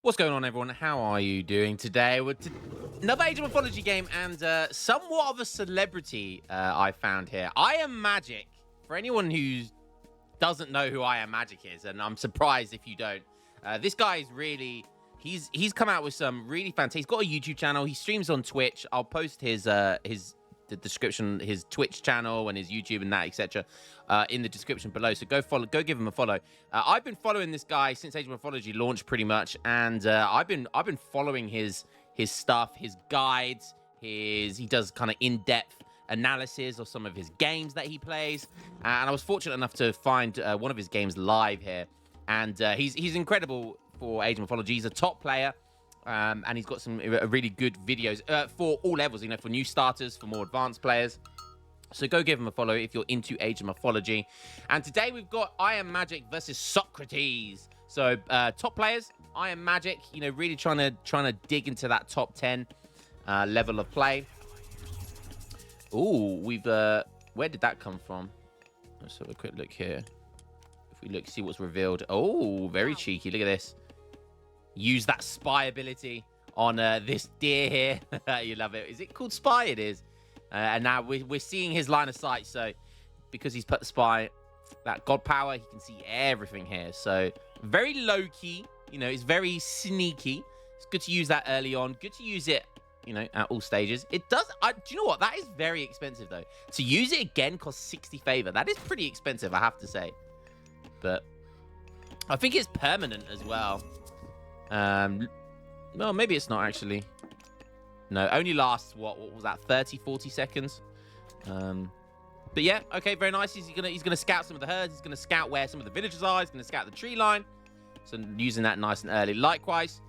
What's going on, everyone? How are you doing today? Another Ageofmythology game and somewhat of a celebrity I found here. I Am Magic. For anyone who doesn't know who I Am Magic is, and I'm surprised if you don't, this guy is really... He's come out with some really fantastic... He's got a YouTube channel. He streams on Twitch. I'll post the description, his Twitch channel and his YouTube and that, etc. In the description below. So go give him a follow. I've been following this guy since Ageofmythology launched pretty much, and I've been following his stuff, his guides, he does kind of in-depth analysis of some of his games that he plays, and I was fortunate enough to find one of his games live here, and he's incredible for Ageofmythology. He's a top player. And he's got some really good videos for all levels, for new starters, for more advanced players. So go give him a follow if you're into Ageofmythology. And today we've got I Am Magic versus Socrates. So top players, I Am Magic, really trying to dig into that top 10 level of play. Ooh, where did that come from? Let's have a quick look here. If we see what's revealed. Oh, very cheeky. Look at this. Use that spy ability on this deer here. You love it. Is it called spy? It is. And now we're seeing his line of sight. So because he's put the spy, that god power, he can see everything here. So very low key. It's very sneaky. It's good to use that early on. Good to use it, at all stages. It does. Do you know what? That is very expensive though. To use it again costs 60 favor. That is pretty expensive, I have to say. But I think it's permanent as well. No, maybe it's not actually. No, only lasts what was that, 30, 40 seconds. But yeah, okay, very nice. He's gonna scout some of the herds. He's gonna scout where some of the villagers are. He's gonna scout the tree line. So using that nice and early. Likewise,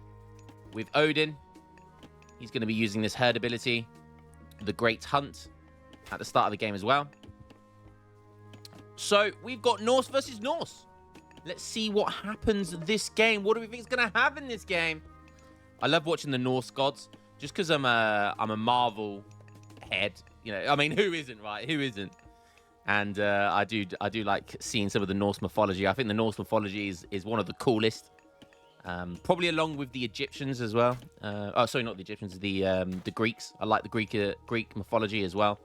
with Odin, he's gonna be using this herd ability, the Great Hunt, at the start of the game as well. So we've got Norse versus Norse. Let's see what happens this game. What do we think is going to happen in this game? I love watching the Norse gods. Just because I'm a Marvel head. I mean, who isn't, right? Who isn't? And I do like seeing some of the Norse mythology. I think the Norse mythology is one of the coolest. Probably along with the Egyptians as well. Oh, sorry, not the Egyptians. The Greeks. I like the Greek mythology as well.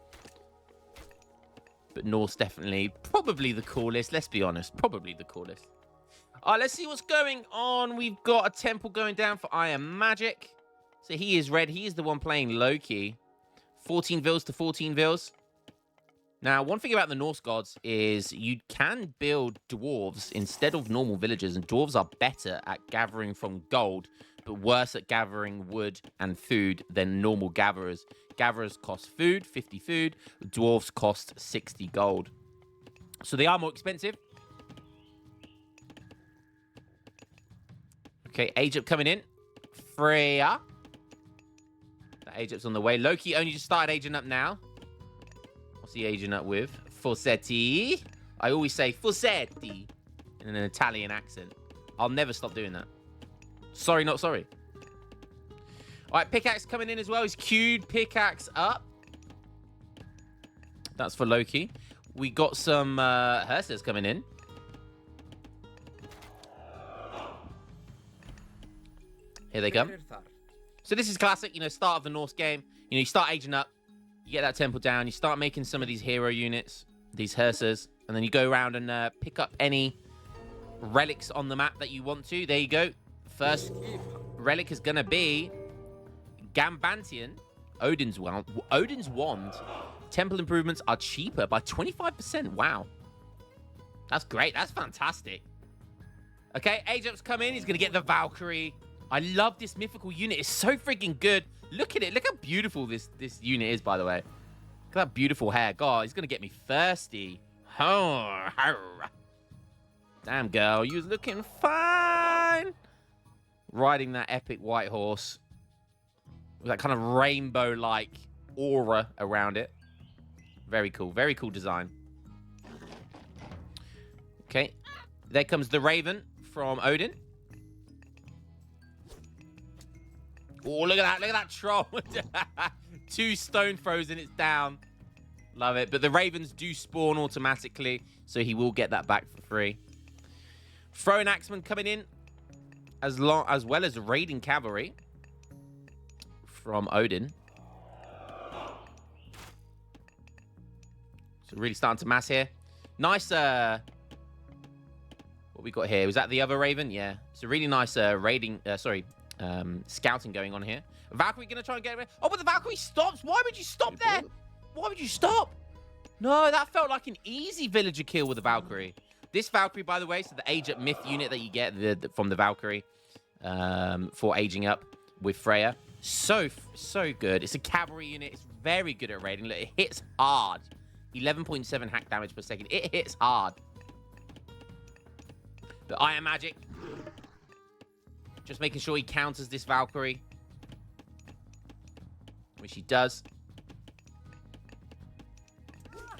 But Norse definitely, probably the coolest. Let's be honest, probably the coolest. All right, let's see what's going on. We've got a temple going down for I Am Magic. So he is red. He is the one playing Loki. 14 vils to 14 vils. Now, one thing about the Norse gods is you can build dwarves instead of normal villagers. And dwarves are better at gathering from gold, but worse at gathering wood and food than normal gatherers. Gatherers cost food, 50 food. Dwarves cost 60 gold. So they are more expensive. Okay, Ageop coming in. Freya. That Ageop's on the way. Loki only just started aging up now. What's he aging up with? Fossetti. I always say Fossetti in an Italian accent. I'll never stop doing that. Sorry, not sorry. All right, pickaxe coming in as well. He's queued pickaxe up. That's for Loki. We got some hearses coming in. Here they come. So this is classic, start of the Norse game. You start aging up. You get that temple down. You start making some of these hero units, these hearses. And then you go around and pick up any relics on the map that you want to. There you go. First relic is going to be Gambantian, Odin's wand. Temple improvements are cheaper by 25%. Wow. That's great. That's fantastic. Okay, Ageop's come in. He's going to get the Valkyrie. I love this mythical unit. It's so freaking good. Look at it. Look how beautiful this unit is, by the way. Look at that beautiful hair. God, he's going to get me thirsty. Damn, girl. You was looking fine. Riding that epic white horse. With that kind of rainbow-like aura around it. Very cool. Very cool design. Okay. There comes the Raven from Odin. Oh, look at that. Look at that troll. 2 stone throws and it's down. Love it. But the ravens do spawn automatically, so he will get that back for free. Throwing Axeman coming in. as well as raiding cavalry from Odin. So really starting to mass here. Nice, what we got here? Was that the other Raven? Yeah. It's a really nice scouting going on here. Valkyrie gonna try and get away. Oh, but the Valkyrie stops. Why would you stop there? Why would you stop? No, that felt like an easy villager kill with the Valkyrie. This Valkyrie, by the way, so the Age Up Myth unit that you get from the Valkyrie for aging up with Freya. So good. It's a cavalry unit. It's very good at raiding. Look, it hits hard. 11.7 hack damage per second. It hits hard. The Iron Magic. Just making sure he counters this Valkyrie. Which he does.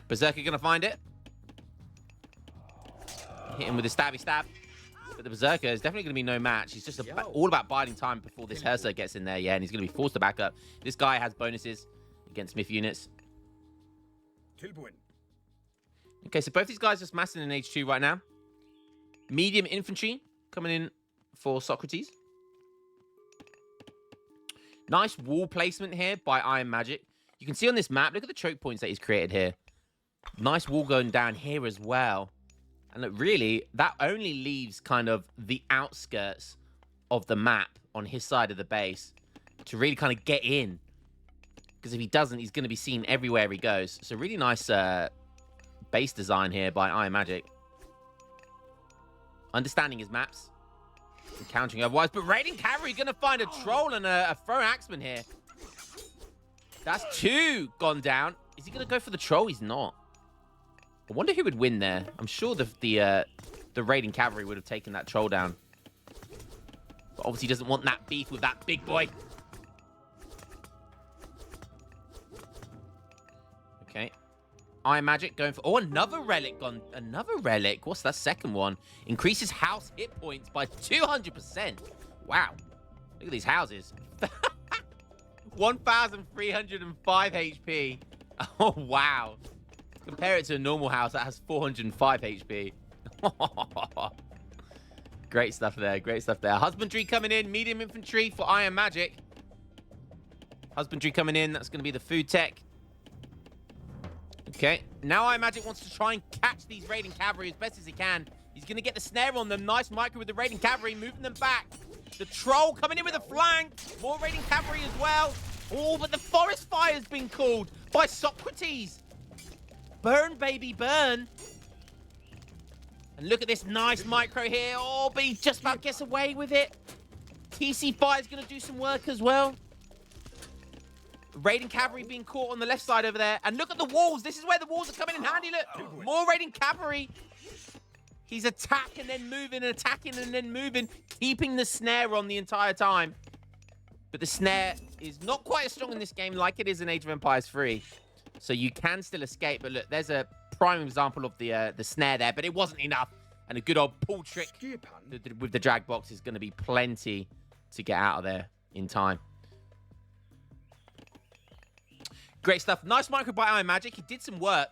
Berserker gonna find it. Hit him with a stabby stab. But the Berserker is definitely gonna be no match. He's just all about biding time before this Hersa gets in there. Yeah, and he's gonna be forced to back up. This guy has bonuses against Myth units. Okay, so both these guys just massing in H2 right now. Medium infantry coming in for Socrates. Nice wall placement here by Iron Magic. You can see on this map, look at the choke points that he's created here. Nice wall going down here as well. And look, really, that only leaves kind of the outskirts of the map on his side of the base to really kind of get in. Because if he doesn't, he's going to be seen everywhere he goes. So really nice base design here by Iron Magic. Understanding his maps. And countering otherwise. But raiding cavalry going to find a troll and a throw axeman here. That's 2 gone down. Is he going to go for the troll? He's not. I wonder who would win there. I'm sure the raiding cavalry would have taken that troll down. But obviously doesn't want that beef with that big boy. Okay. Iron Magic going for... Oh, another relic gone. Another relic. What's that second one? Increases house hit points by 200%. Wow. Look at these houses. 1,305 HP. Oh, wow. Compare it to a normal house that has 405 HP. Great stuff there. Great stuff there. Husbandry coming in. Medium infantry for Iron Magic. Husbandry coming in. That's going to be the food tech. Okay. Now Iron Magic wants to try and catch these raiding cavalry as best as he can. He's going to get the snare on them. Nice micro with the raiding cavalry, moving them back. The troll coming in with a flank. More raiding cavalry as well. Oh, but the forest fire has been called by Socrates. Burn, baby, burn. And look at this nice micro here. Oh, but he just about gets away with it. TC Fire is going to do some work as well. Raiding cavalry being caught on the left side over there. And look at the walls. This is where the walls are coming in handy. Look, more raiding cavalry. He's attacking and then moving and attacking and then moving, keeping the snare on the entire time. But the snare is not quite as strong in this game like it is in Age of Empires 3. So you can still escape. But look, there's a prime example of the snare there. But it wasn't enough. And a good old pull trick with the drag box is going to be plenty to get out of there in time. Great stuff. Nice micro by Iron Magic. He did some work.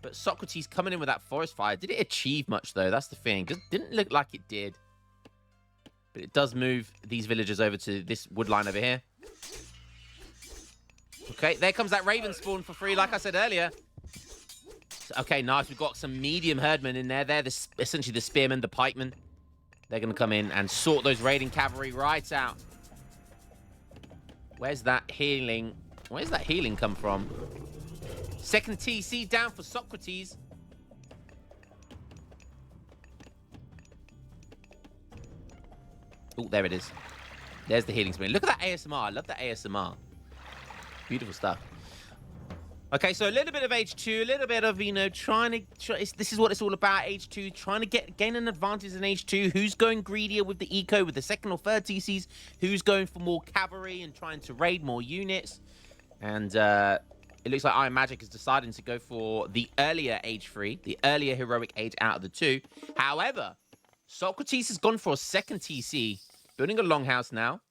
But Socrates coming in with that forest fire. Did it achieve much, though? That's the thing. Just didn't look like it did. But it does move these villagers over to this wood line over here. Okay, there comes that Raven spawn for free, like I said earlier. So, okay, nice. We've got some medium herdmen in there. They're essentially the spearmen, the pikemen. They're going to come in and sort those raiding cavalry right out. Where's that healing? Where's that healing come from? Second TC down for Socrates. Oh, there it is. There's the healing spin. Look at that ASMR. I love that ASMR. Beautiful stuff. Okay, so a little bit of H2, a little bit of, you know, this is what it's all about, H2, trying to gain an advantage in H2. Who's going greedier with the eco, with the second or third TCs? Who's going for more cavalry and trying to raid more units? And it looks like Iron Magic is deciding to go for the earlier Age 3, the earlier heroic age out of the two. However, Socrates has gone for a second TC, building a longhouse now.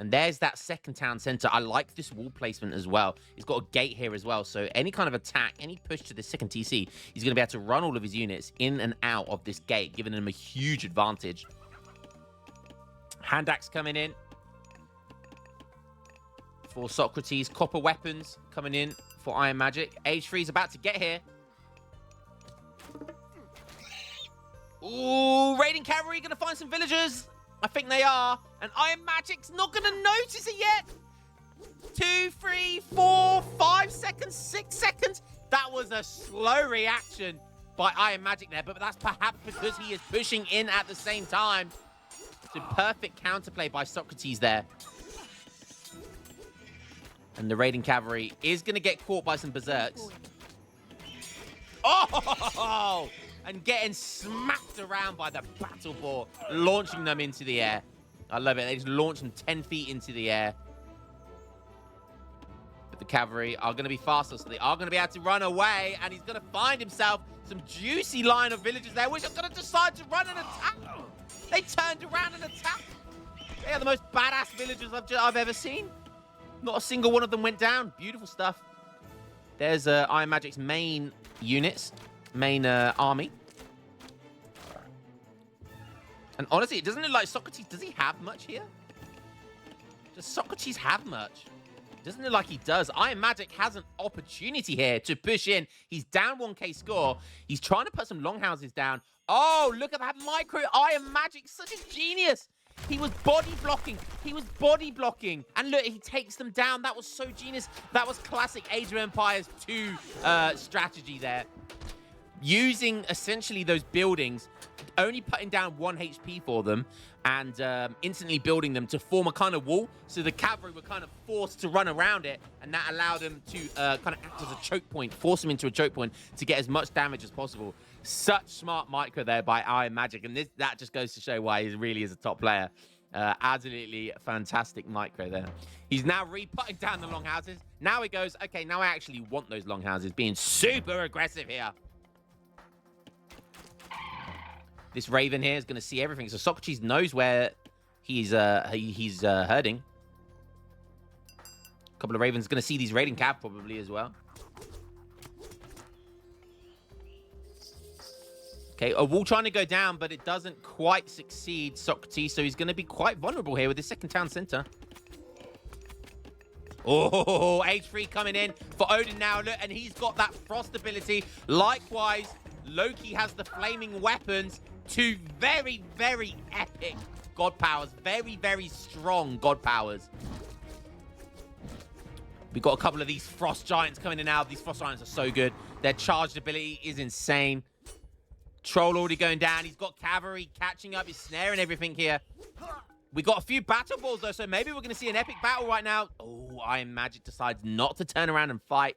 And there's that second town center. I like this wall placement as well. He's got a gate here as well. So any kind of attack, any push to the second TC, he's going to be able to run all of his units in and out of this gate, giving him a huge advantage. Hand axe coming in for Socrates. Copper weapons coming in for Iron Magic. Age 3 is about to get here. Ooh, raiding cavalry going to find some villagers. I think they are. And Iron Magic's not going to notice it yet. 2, 3, 4, 5 seconds, 6 seconds. That was a slow reaction by Iron Magic there, but that's perhaps because he is pushing in at the same time. So perfect counterplay by Socrates there. And the raiding cavalry is going to get caught by some berserks. Oh! And getting smacked around by the battle boar, launching them into the air. I love it. They just launch them 10 feet into the air. But the cavalry are going to be faster, so they are going to be able to run away. And he's going to find himself some juicy line of villagers there, which are going to decide to run and attack. They turned around and attacked. They are the most badass villagers I've ever seen. Not a single one of them went down. Beautiful stuff. There's Iron Magic's main units, main army. And honestly, it doesn't look like Socrates. Does he have much here? Does Socrates have much? Doesn't look like he does. Iron Magic has an opportunity here to push in. He's down 1k score. He's trying to put some longhouses down. Oh, look at that micro. Iron Magic, such a genius. He was body blocking. He was body blocking. And look, he takes them down. That was so genius. That was classic Age of Empires 2 strategy there. Using essentially those buildings, only putting down 1 HP for them, and instantly building them to form a kind of wall. So the cavalry were kind of forced to run around it, and that allowed them to kind of act as a choke point, force them into a choke point to get as much damage as possible. Such smart micro there by Iron Magic, and that just goes to show why he really is a top player. Absolutely fantastic micro there. He's now re-putting down the longhouses. Now he goes, okay, now I actually want those longhouses, being super aggressive here. This Raven here is going to see everything. So Socrates knows where he's herding. A couple of Ravens going to see these raiding cav probably as well. Okay, a wall trying to go down, but it doesn't quite succeed Socrates. So he's going to be quite vulnerable here with his second town center. Oh, H3 coming in for Odin now. Look, and he's got that frost ability. Likewise, Loki has the flaming weapons. Two very, very epic god powers. Very, very strong god powers. We've got a couple of these frost giants coming in now. These frost giants are so good. Their charged ability is insane. Troll already going down. He's got cavalry catching up. He's snaring everything here. We got a few battle balls, though, so maybe we're going to see an epic battle right now. Oh, Iron Magic decides not to turn around and fight.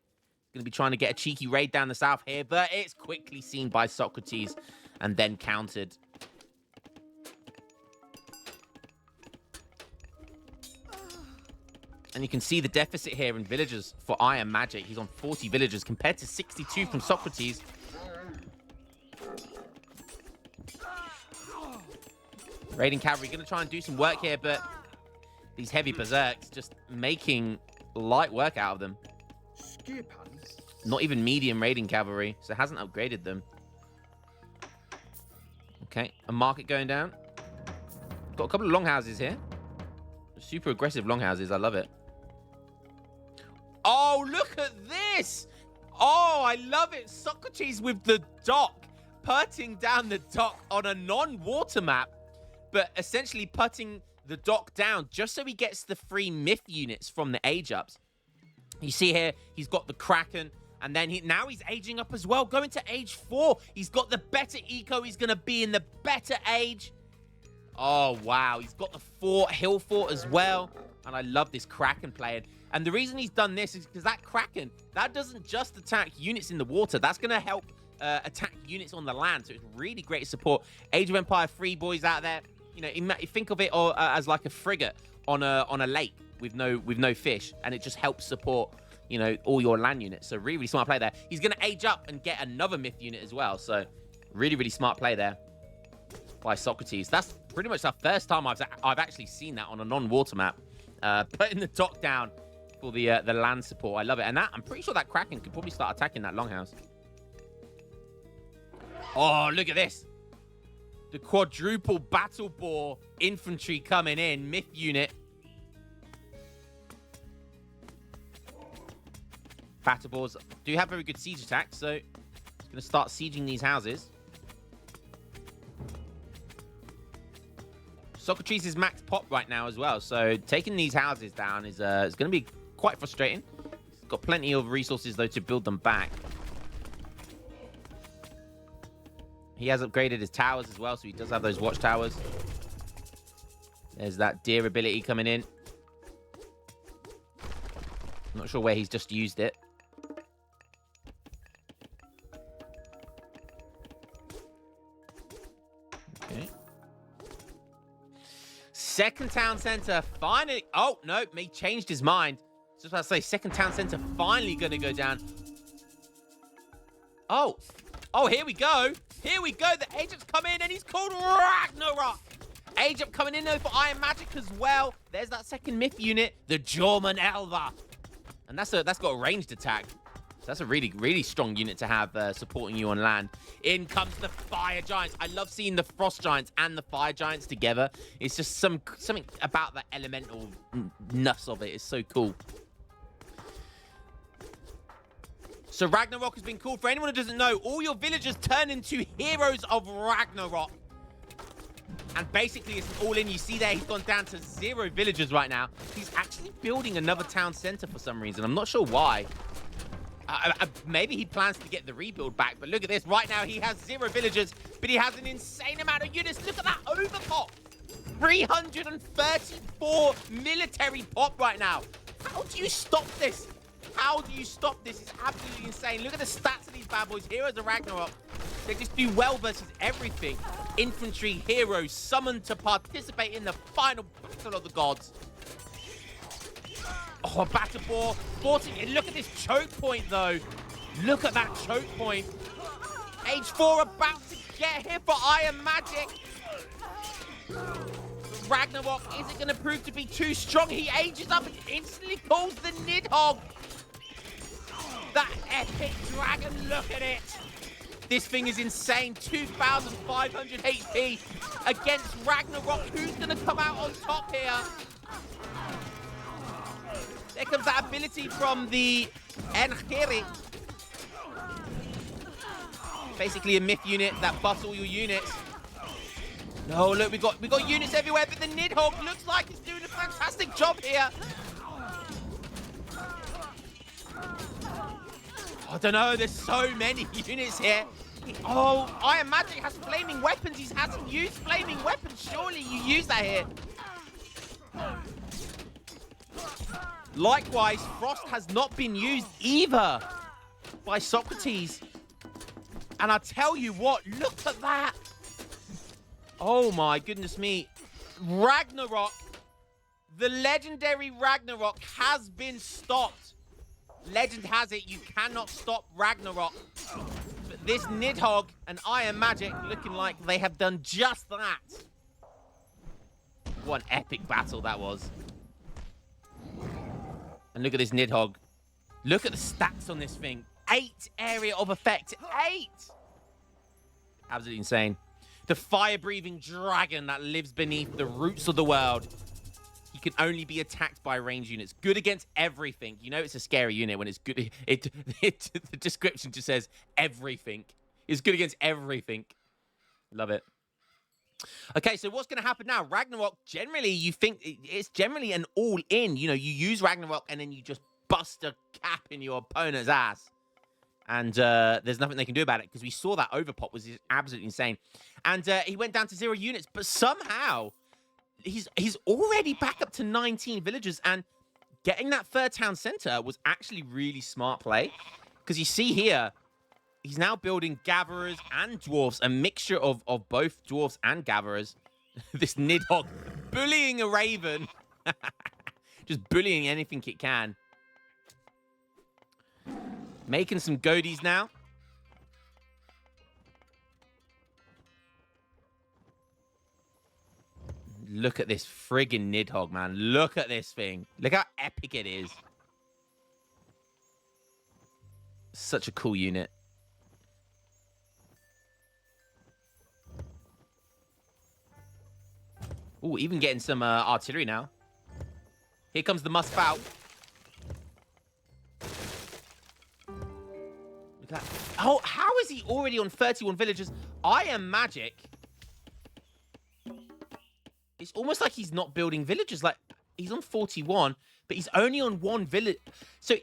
Going to be trying to get a cheeky raid down the south here, but it's quickly seen by Socrates and then countered. And you can see the deficit here in villagers for Iron Magic. He's on 40 villagers compared to 62 from Socrates. Raiding cavalry going to try and do some work here, but these heavy berserks just making light work out of them. Not even medium raiding cavalry, so it hasn't upgraded them. Okay, a market going down. Got a couple of longhouses here. Super aggressive longhouses, I love it. Oh, look at this! Oh, I love it. Socrates with the dock, putting down the dock on a non-water map, but essentially putting the dock down just so he gets the free myth units from the age ups. You see here, he's got the Kraken, and then now he's aging up as well, going to age 4. He's got the better eco. He's going to be in the better age. Oh, wow. He's got the hill fort as well. And I love this Kraken playing. And the reason he's done this is because that Kraken, that doesn't just attack units in the water. That's going to help attack units on the land. So it's really great support. Age of Empire 3 boys out there, you know, think of it as like a frigate on a lake with no fish, and it just helps support, you know, all your land units. So really, really smart play there. He's going to age up and get another myth unit as well. So really, really smart play there by Socrates. That's pretty much the first time I've actually seen that on a non-water map. Putting the dock down for the land support. I love it. And that, I'm pretty sure that Kraken could probably start attacking that longhouse. Oh, look at this. The quadruple battle boar infantry coming in. Myth unit. Battle boars do have very good siege attacks, so it's going to start sieging these houses. Socrates is max pop right now as well, so taking these houses down is going to be quite frustrating. He's got plenty of resources, though, to build them back. He has upgraded his towers as well, so he does have those watchtowers. There's that deer ability coming in. I'm not sure where he's just used it. Okay. Second town center finally. Oh, no, he changed his mind. Just about to say, second town center finally going to go down. Oh, here we go. Here we go. The agent's come in and he's called Ragnarok. Agent coming in though for Iron Magic as well. There's that second myth unit, the Jorman Elva. And that's got a ranged attack. So that's a really, really strong unit to have supporting you on land. In comes the Fire Giants. I love seeing the Frost Giants and the Fire Giants together. It's just something about the elemental-ness of it is so cool. So Ragnarok has been called. For anyone who doesn't know, all your villagers turn into heroes of Ragnarok. And basically, it's an all-in. You see there, he's gone down to 0 villagers right now. He's actually building another town center for some reason. I'm not sure why. Maybe he plans to get the rebuild back. But look at this. Right now, he has 0 villagers. But he has an insane amount of units. Look at that overpop. 334 military pop right now. How do you stop this? How do you stop this? It's absolutely insane. Look at the stats of these bad boys. Heroes of Ragnarok. They just do well versus everything. Infantry heroes summoned to participate in the final battle of the gods. Oh, a battle boar. 40. Look at this choke point, though. Look at that choke point. Age 4 about to get here for Iron Magic. Ragnarok isn't going to prove to be too strong. He ages up and instantly pulls the Nidhogg. That epic dragon, look at it. This thing is insane. 2,500 HP against Ragnarok. Who's going to come out on top here? There comes that ability from the Enchiri. Basically a myth unit that buffs all your units. No, look, we got units everywhere, but the Nidhogg looks like it's doing a fantastic job here. I don't know, there's so many units here. Oh, Iron Magic has flaming weapons. He hasn't used flaming weapons. Surely you use that here. Likewise, Frost has not been used either by Socrates. And I tell you what, look at that. Oh my goodness me. Ragnarok, the legendary Ragnarok has been stopped. Legend has it, you cannot stop Ragnarok. But this Nidhogg and Iron Magic looking like they have done just that. What an epic battle that was. And look at this Nidhogg. Look at the stats on this thing. 8 area of effect. 8! Absolutely insane. The fire-breathing dragon that lives beneath the roots of the world. He can only be attacked by range units. Good against everything. You know it's a scary unit when it's good. The description just says everything. It's good against everything. Love it. Okay, so what's going to happen now? Ragnarok, generally, you think it's generally an all-in. You know, you use Ragnarok and then you just bust a cap in your opponent's ass. And there's nothing they can do about it because we saw that overpop was absolutely insane. And he went down to 0 units, but somehow he's already back up to 19 villagers, and getting that third town center was actually really smart play because you see here, he's now building gatherers and dwarfs, a mixture of both dwarfs and gatherers. This Nidhogg bullying a raven. Just bullying anything it can. Making some goatees now. Look at this friggin' Nidhogg, man. Look at this thing. Look how epic it is. Such a cool unit. Oh, even getting some artillery now. Here comes the Musphout. Look at that. Oh, how is he already on 31 villagers? I am magic. It's almost like he's not building villagers. Like, he's on 41, but he's only on 1 village. So,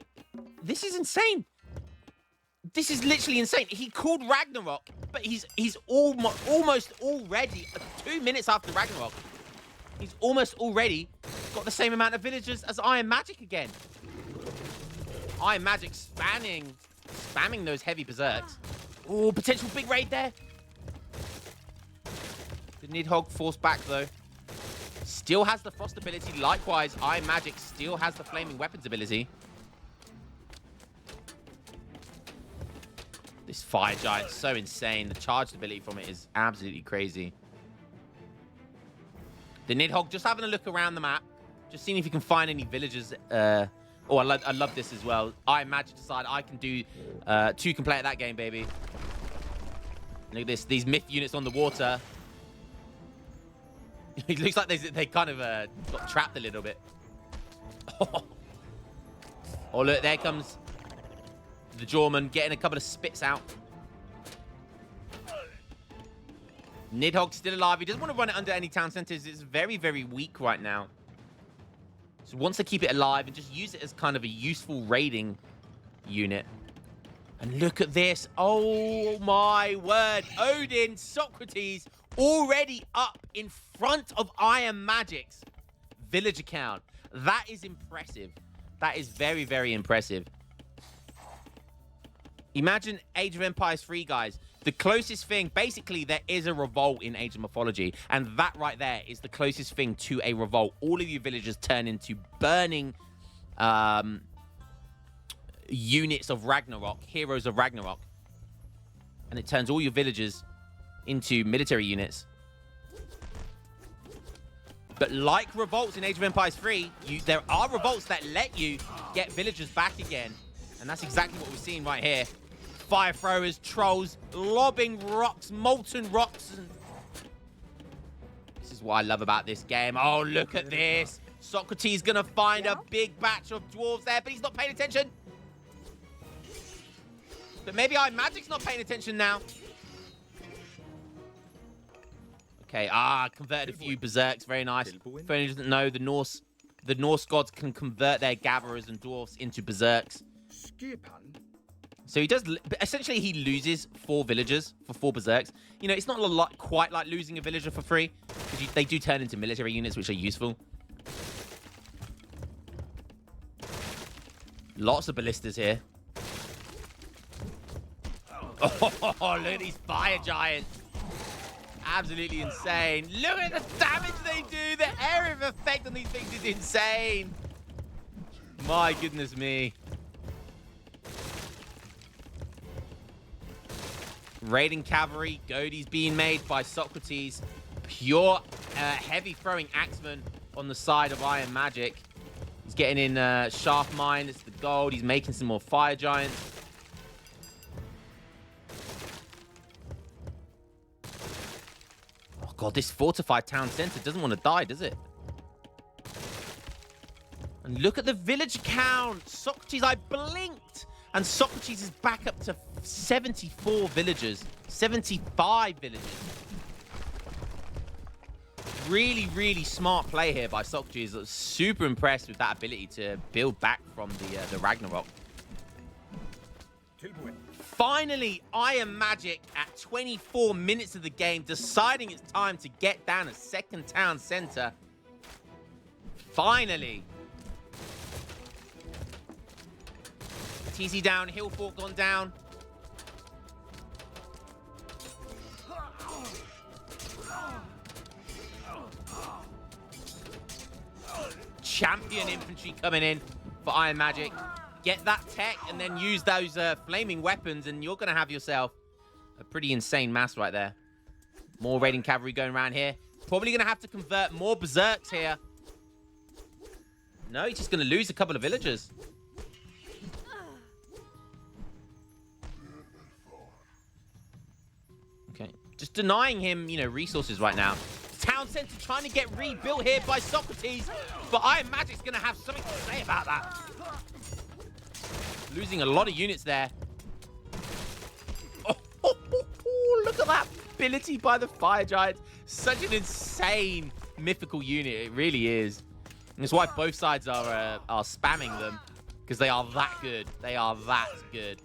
this is insane. This is literally insane. He called Ragnarok, but he's almost already 2 minutes after Ragnarok. He's almost already got the same amount of villagers as Iron Magic again. Iron Magic spamming those heavy berserks. Oh, potential big raid there. The Nidhogg forced back though. Still has the frost ability. Likewise, Iron Magic still has the flaming weapons ability. This fire giant's so insane. The charged ability from it is absolutely crazy. The Nidhogg just having a look around the map. Just seeing if you can find any villagers. Oh, I love this as well. Iron Magic decide I can do 2 can play at that game, baby. Look at this. These myth units on the water. It looks like they kind of got trapped a little bit. Oh, look, there comes the Jawman getting a couple of spits out. Nidhogg's still alive. He doesn't want to run it under any town centers. It's very, very weak right now. So wants to keep it alive and just use it as kind of a useful raiding unit. And look at this. Oh, my word. Odin, Socrates, already up in front of Iron Magic's villager count. That is impressive. That is very, very impressive. Imagine Age of Empires 3, guys. The closest thing, basically, there is a revolt in Age of Mythology. And that right there is the closest thing to a revolt. All of your villagers turn into burning units of Ragnarok, heroes of Ragnarok. And it turns all your villagers into military units. But like revolts in Age of Empires 3, there are revolts that let you get villagers back again. And that's exactly what we're seeing right here. Fire throwers, trolls, lobbing rocks, molten rocks. This is what I love about this game. Oh, look at this. Socrates gonna find a big batch of dwarves there, but he's not paying attention. But maybe Iron Magic's not paying attention now. Okay, converted a few berserks. Very nice. For anyone who doesn't know, the Norse gods can convert their gatherers and dwarfs into berserks. So he does, essentially he loses 4 villagers for 4 berserks. You know, it's not a lot, quite like losing a villager for free, because they do turn into military units, which are useful. Lots of ballistas here. Oh, look at these fire giants. Absolutely insane. Look at the damage they do. The area of effect on these things is insane. My goodness me. Raiding cavalry. Godie's being made by Socrates. Pure heavy throwing axeman on the side of Iron Magic. He's getting in Shaft Mine. It's the gold. He's making some more fire giants. Oh god, this fortified town center doesn't want to die, does it? And look at the village count. Socrates, I blinked. And Socrates is back up to 74 villagers. 75 villagers. Really, really smart play here by Socrates. I was super impressed with that ability to build back from the Ragnarok. Finally, Iron Magic at 24 minutes of the game, deciding it's time to get down a second town center. Finally. TC down, Hillfort gone down. Champion infantry coming in for Iron Magic. Get that tech and then use those flaming weapons and you're going to have yourself a pretty insane mass right there. More raiding cavalry going around here. Probably going to have to convert more berserks here. No, he's just going to lose a couple of villagers. Okay, just denying him, you know, resources right now. town center trying to get rebuilt here by Socrates, but Iron Magic's going to have something to say about that. Losing a lot of units there. Oh, look at that ability by the Fire Giants. Such an insane mythical unit. It really is. And that's why both sides are spamming them, because they are that good. They are that good.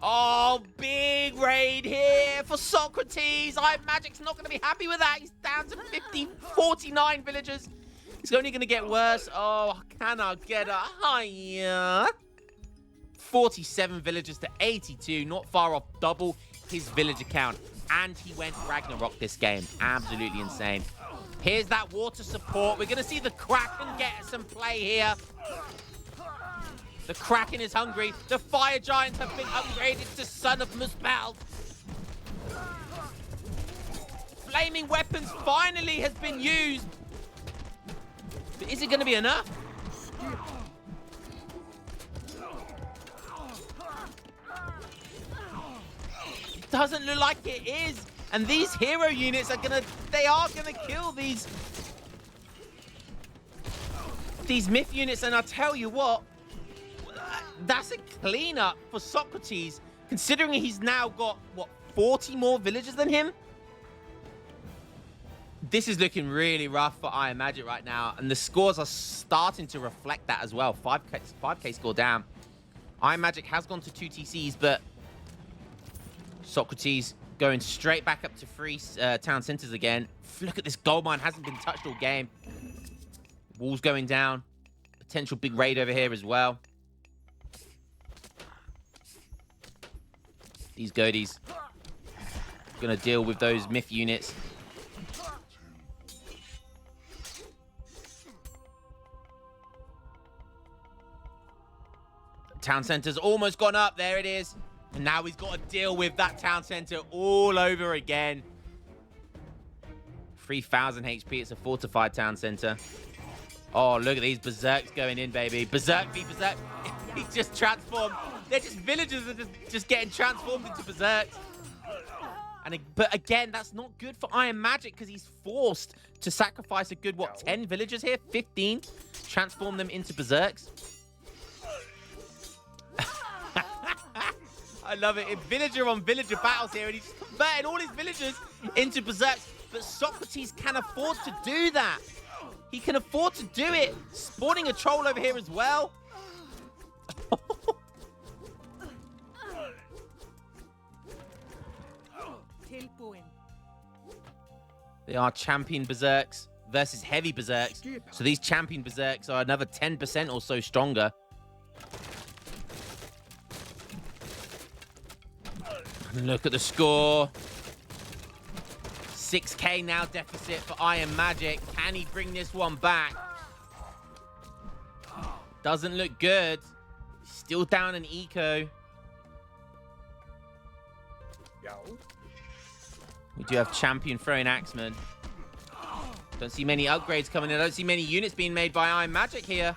Oh, big raid here for Socrates. Iron Magic's not going to be happy with that. He's down to 49 villagers. It's only going to get worse. Oh, can I get a higher? 47 villagers to 82. Not far off double his villager count. And he went Ragnarok this game. Absolutely insane. Here's that water support. We're going to see the Kraken get some play here. The Kraken is hungry. The Fire Giants have been upgraded to Son of Muspel. Flaming weapons finally has been used. But is it going to be enough? It doesn't look like it is. And these hero units are gonna kill these myth units. And I'll tell you what, that's a cleanup for Socrates, considering he's now got, what, 40 more villagers than him? This is looking really rough for Iron Magic right now, and the scores are starting to reflect that as well. 5K score down. Iron Magic has gone to 2 TCs, but Socrates going straight back up to 3 town centers again. Look at this gold mine. Hasn't been touched all game. Walls going down. Potential big raid over here as well. These goaties going to deal with those myth units. Town center's almost gone up. There it is. And now he's got to deal with that town center all over again. 3,000 HP. It's a fortified town center. Oh, look at these berserks going in, baby. Berserk v berserk. He's just transformed. They're just villagers that are just getting transformed into berserks. But again, that's not good for Iron Magic, because he's forced to sacrifice a good, what, 10 villagers here? 15? Transform them into berserks. I love it. Villager on villager battles here, and he's converting all his villagers into berserks. But Socrates can afford to do that. He can afford to do it. Spawning a troll over here as well. They are champion berserks versus heavy berserks. So these champion berserks are another 10% or so stronger. Look at the score. 6K now deficit for Iron Magic. Can he bring this one back? Doesn't look good. Still down an eco. We do have champion throwing axemen. Don't see many upgrades coming in. I don't see many units being made by Iron Magic here.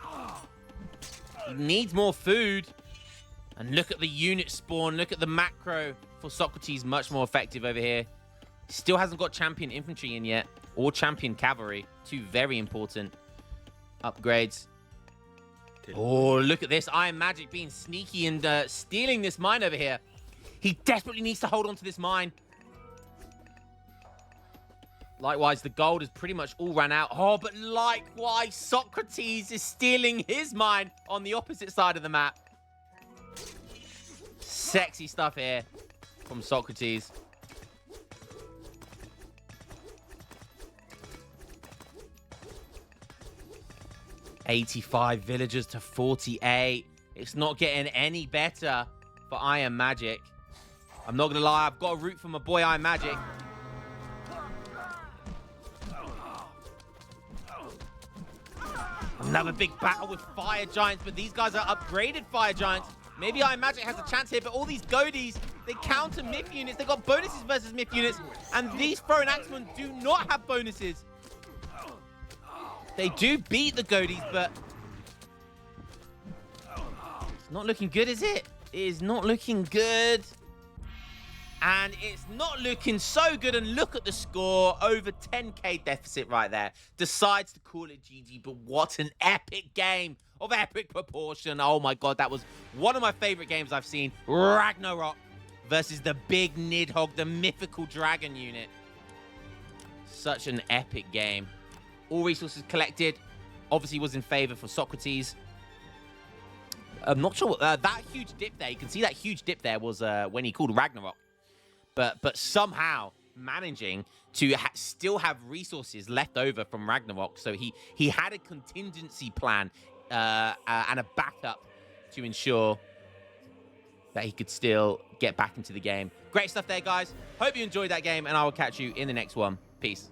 He needs more food. And look at the unit spawn. Look at the macro for Socrates. Much more effective over here. Still hasn't got champion infantry in yet. Or champion cavalry. 2 very important upgrades. Oh, look at this. Iron Magic being sneaky and stealing this mine over here. He desperately needs to hold on to this mine. Likewise, the gold has pretty much all run out. Oh, but likewise, Socrates is stealing his mine on the opposite side of the map. Sexy stuff here from Socrates. $85 villagers to 48. It's not getting any better for Iron Magic. I'm not going to lie. I've got to root for my boy Iron Magic. Another big battle with Fire Giants, but these guys are upgraded Fire Giants. Maybe Iron Magic has a chance here, but all these goaties, they counter myth units. They got bonuses versus myth units, and these throwing axemen do not have bonuses. They do beat the goaties, but it's not looking good, is it? It is not looking good. And it's not looking so good. And look at the score. Over 10k deficit right there. Decides to call it GG. But what an epic game of epic proportion. Oh my god, that was one of my favorite games I've seen. Ragnarok versus the big Nidhogg, the mythical dragon unit. Such an epic game. All resources collected. Obviously was in favor for Socrates. I'm not sure. That huge dip there, you can see that huge dip there was when he called Ragnarok. But somehow managing to still have resources left over from Ragnarok. So he had a contingency plan and a backup to ensure that he could still get back into the game. Great stuff there, guys. Hope you enjoyed that game, and I will catch you in the next one. Peace.